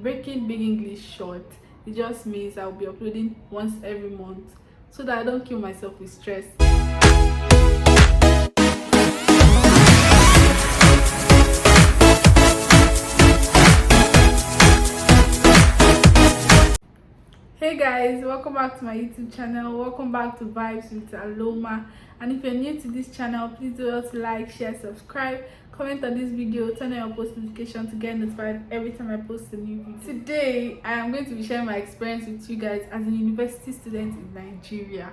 Breaking big English short, it just means I'll be uploading once every month so that I don't kill myself with stress. Hey guys, welcome back to my YouTube channel. Welcome back to Vibes with Aloma. And if you're new to this channel, please do not like, share, subscribe, comment on this video, turn on your post notification to get notified every time I post a new video. Today I am going to be sharing my experience with you guys as a university student in Nigeria.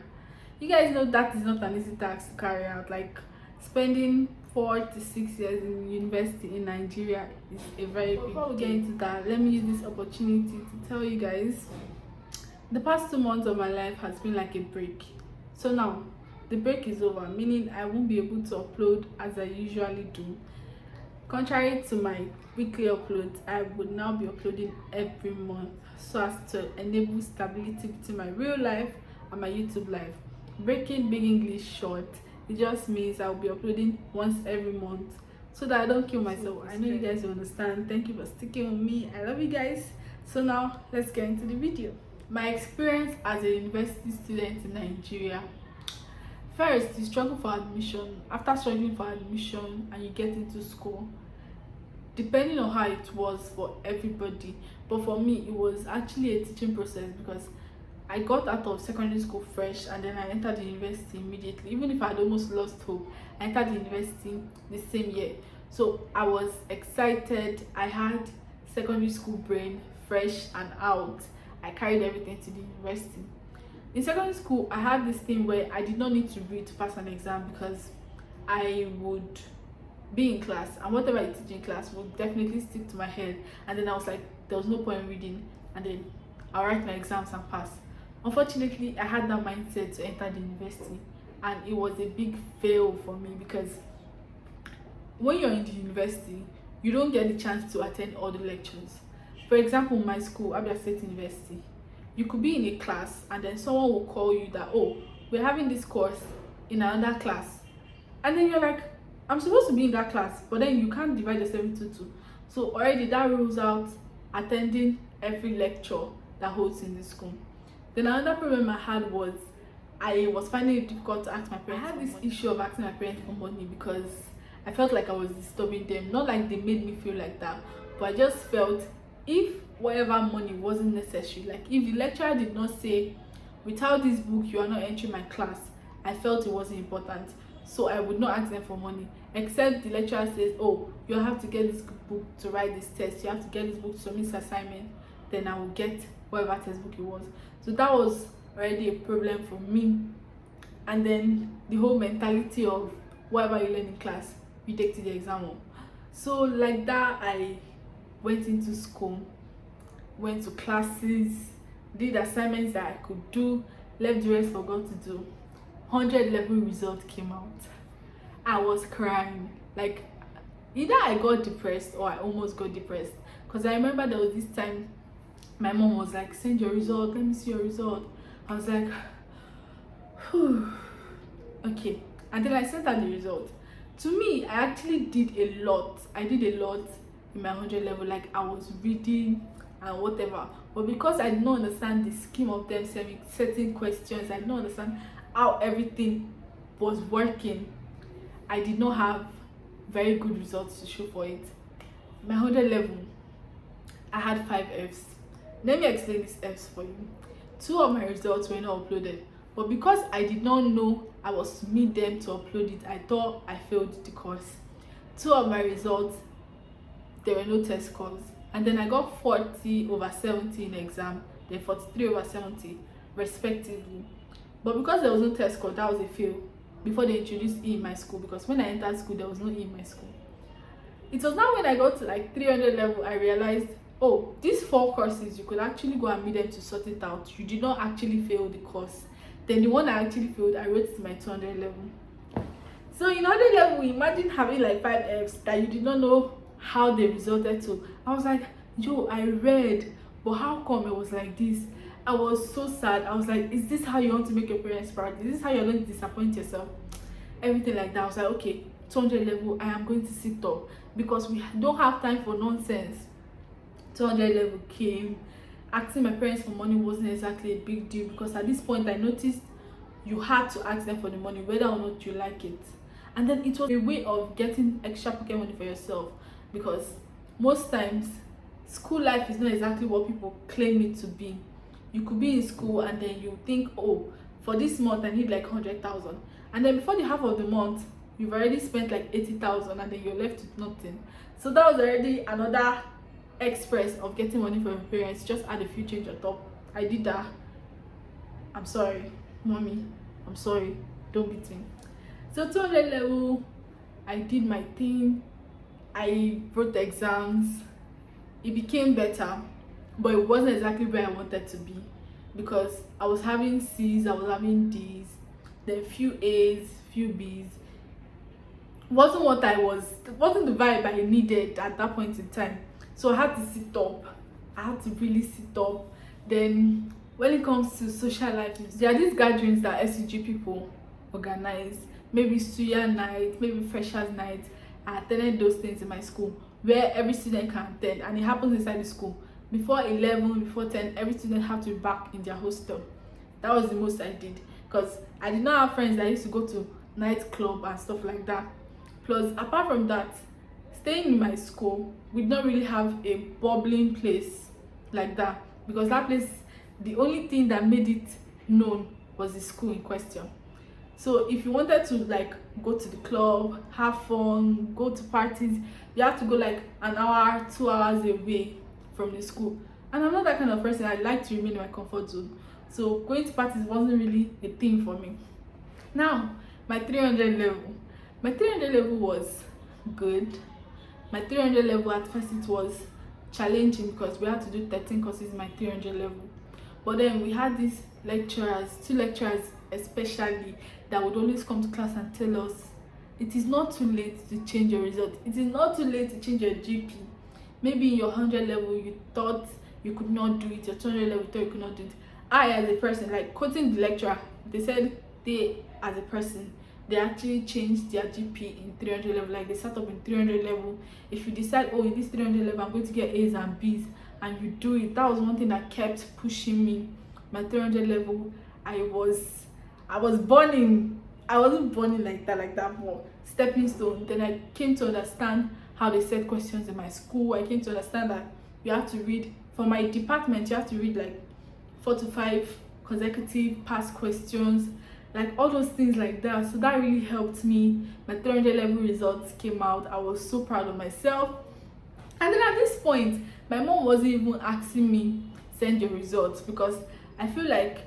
You guys know that is not an easy task to carry out. Like, spending 4 to 6 years in university in Nigeria is a very big. Before we get into that, let me use this opportunity to tell you guys the past 2 months of my life has been like a break. So now the break is over, meaning I won't be able to upload as I usually do. Contrary to my weekly uploads, I would now be uploading every month so as to enable stability between my real life and my YouTube life. Breaking big English short, it just means I'll be uploading once every month so that I don't kill myself. I know you guys will understand. Thank you for sticking with me. I love you guys. So now let's get into the video. My experience as a university student in Nigeria. First, you struggle for admission. After struggling for admission and you get into school, depending on how it was for everybody, but for me it was actually a teaching process because I got out of secondary school fresh and then I entered the university immediately. Even if I had almost lost hope, I entered the university the same year. So I was excited. I had secondary school brain, fresh and out. I carried everything to the university. In secondary school, I had this thing where I did not need to read to pass an exam because I would be in class and whatever I teach in class would definitely stick to my head. And then I was like, there was no point in reading, and then I'll write my exams and pass. Unfortunately, I had that mindset to enter the university, and it was a big fail for me because when you're in the university, you don't get the chance to attend all the lectures. For example, my school, Abia State University, you could be in a class and then someone will call you that, oh, we're having this course in another class. And then you're like, I'm supposed to be in that class, but then you can't divide yourself into two. So already that rules out attending every lecture that holds in the school. Then another problem I had was I was finding it difficult to ask my parents. I had this issue of asking my parents for money because I felt like I was disturbing them. Not like they made me feel like that, but I just felt if whatever money wasn't necessary, like if the lecturer did not say without this book you are not entering my class, I felt it wasn't important, so I would not ask them for money, except the lecturer says, oh, you have to get this book to write this test, you have to get this book to submit this assignment, then I will get whatever textbook it was. So that was already a problem for me. And then the whole mentality of whatever you learn in class you take to the exam. So like that, I went into school, went to classes, did assignments that I could do, left the rest for God to do. 100 level result came out. I was crying. Like, either I got depressed or I almost got depressed, because I remember there was this time my mom was like, send your result, let me see your result. I was like, whew, okay. And then I sent out the result. To me, I actually did a lot. I did a lot in my 100 level, like I was reading and whatever, but because I did not understand the scheme of them setting questions, I did not understand how everything was working, I did not have very good results to show for it. My 100 level, I had 5 Fs. Let me explain these Fs for you. 2 of my results were not uploaded, but because I did not know I was to meet them to upload it, I thought I failed the course. 2 of my results, there were no test scores, and then I got 40 over 70 in exam, then 43 over 70 respectively. But because there was no test score, that was a fail before they introduced E in my school, because when I entered school there was no E in my school. It was now when I got to like 300 level I realized, oh, these 4 courses you could actually go and meet them to sort it out. You did not actually fail the course. Then the one I actually failed, I wrote to my 200 level. So in 100 level, imagine having like 5 Fs that you did not know how they resulted to. I was like, yo, I read, but how come it was like this? I was so sad. I was like, is this how you want to make your parents proud? Is this how you're going to disappoint yourself? Everything like that. I was like, okay, 200 level, I am going to sit up because we don't have time for nonsense. 200 level came. Asking my parents for money wasn't exactly a big deal, because at this point I noticed you had to ask them for the money whether or not you like it. And then it was a way of getting extra pocket money for yourself, because most times school life is not exactly what people claim it to be. You could be in school and then you think, oh, for this month I need like 100,000, and then before the half of the month you've already spent like 80,000, and then you're left with nothing. So that was already another express of getting money from your parents. Just add a few change on top. I did that. I'm sorry, mommy, I'm sorry, don't beat me. So 200 level, I did my thing, I wrote the exams. It became better, but it wasn't exactly where I wanted to be, because I was having C's, I was having D's, then few A's, few B's. Wasn't the vibe I needed at that point in time. So I had to sit up. I had to really sit up. Then when it comes to social life, there are these gatherings that SUG people organize, maybe Suya night, maybe freshers night. I attended those things in my school where every student can attend, and it happens inside the school. Before 11, before 10, every student have to be back in their hostel. That was the most I did, because I did not have friends that used to go to nightclub and stuff like that. Plus, apart from that, staying in my school, we did not really have a bubbling place like that, because that place, the only thing that made it known was the school in question. So if you wanted to like go to the club, have fun, go to parties, you have to go like an hour, 2 hours away from the school. And I'm not that kind of person. I like to remain in my comfort zone. So going to parties wasn't really a thing for me. Now, my 300 level. My 300 level was good. My 300 level, at first it was challenging because we had to do 13 courses in my 300 level. But then we had these lecturers, 2 lecturers especially, that would always come to class and tell us, it is not too late to change your result. It is not too late to change your GP. Maybe in your 100 level you thought you could not do it, your 200 level you thought you could not do it. I, as a person, like quoting the lecturer, they said they, as a person, they actually changed their GP in 300 level. Like they start up in 300 level. If you decide, oh, in this 300 level I'm going to get A's and B's, and you do it, that was one thing that kept pushing me. My 300 level, I was burning. I wasn't burning like that, but stepping stone. Then I came to understand how they set questions in my school. I came to understand that you have to read, for my department, you have to read like 4 to 5 consecutive past questions, like all those things like that. So that really helped me. My 300 level results came out. I was so proud of myself. And then at this point, my mom wasn't even asking me send your results, because I feel like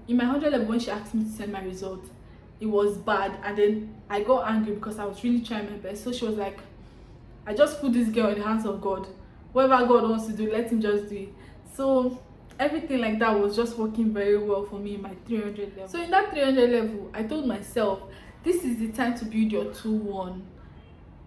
in my 100 level, when she asked me to send my results, it was bad. And then I got angry because I was really trying my best. So she was like, I just put this girl in the hands of God. Whatever God wants to do, let him just do it. So everything like that was just working very well for me in my 300 level. So in that 300 level, I told myself, this is the time to build your 2-1.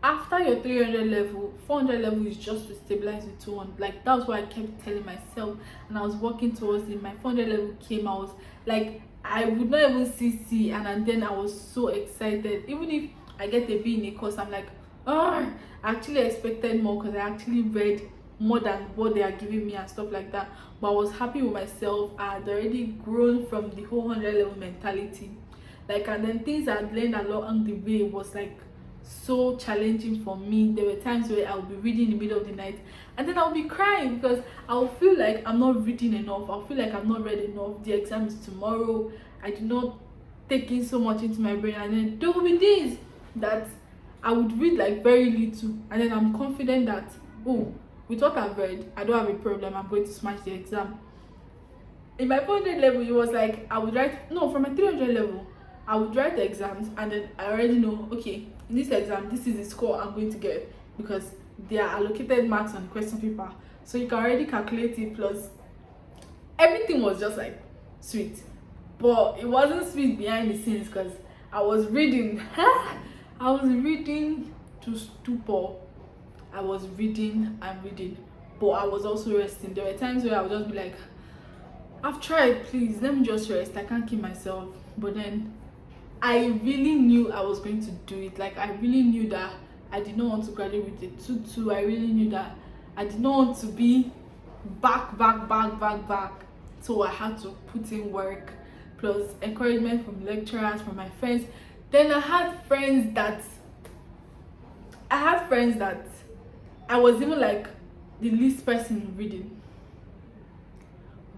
After your 300 level, 400 level is just to stabilize with 2-1. Like that's what I kept telling myself, and I was working towards it. My 400 level came out, like I would not even see C, and then I was so excited. Even if I get a B in a course, I'm like, oh, I actually expected more, because I actually read more than what they are giving me and stuff like that. But I was happy with myself. I had already grown from the whole 100 level mentality, like, and then things I learned along the way was like so challenging for me. There were times where I would be reading in the middle of the night, and then I'll be crying because I'll feel like I'm not reading enough. I'll feel like I've not read enough. The exam is tomorrow. I did not take in so much into my brain, and then there will be days that I would read like very little, and then I'm confident that, oh, with what I've read, I don't have a problem, I'm going to smash the exam. In my 400 level, it was like I would write, no, from my 300 level, I would write the exams, and then I already know, okay, in this exam, this is the score I'm going to get, because there are allocated marks on the question paper. So you can already calculate it. Plus, everything was just like sweet. But it wasn't sweet behind the scenes, because I was reading. I was reading to stupor. I was reading and reading, but I was also resting. There were times where I would just be like, I've tried, please, let me just rest. I can't keep myself. But then I really knew I was going to do it. Like, I really knew that I did not want to graduate with a 2-2. I really knew that I did not want to be back. So I had to put in work, plus encouragement from lecturers, from my friends. Then I had friends that I was even like the least person reading,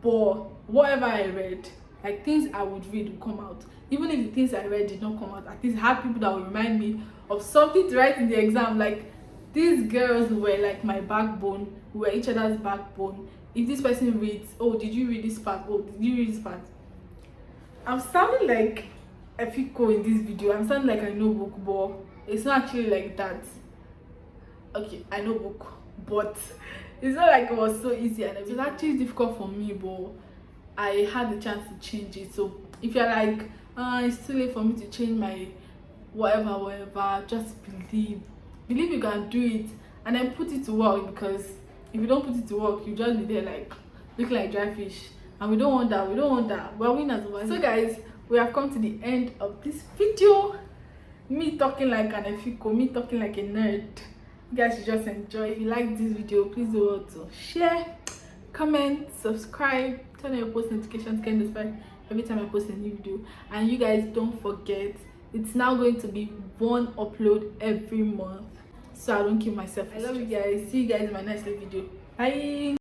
but whatever I read, like things I would read would come out. Even if the things I read did not come out, at least I had people that would remind me of something to write in the exam. Like these girls were like my backbone, we were each other's backbone. If this person reads, oh, did you read this part? Oh, did you read this part? I'm sounding like a fico in this video. I'm sounding like I know book, but it's not actually like that. Okay, I know book, but it's not like it was so easy, and it was actually difficult for me, but I had the chance to change it. So if you're like, it's too late for me to change my whatever, just believe you can do it, and then put it to work, because if you don't put it to work, you just be there like looking like dry fish, and we don't want that. We're winners. So guys, we have come to the end of this video. Me talking like an efiko, me talking like a nerd. You guys should just enjoy. If you like this video, please do also share, comment, subscribe, turn on your post notifications, get notified every time I post a new video. And you guys don't forget, it's now going to be one upload every month, so I don't keep myself. I love you guys. See you guys in my next video. Bye.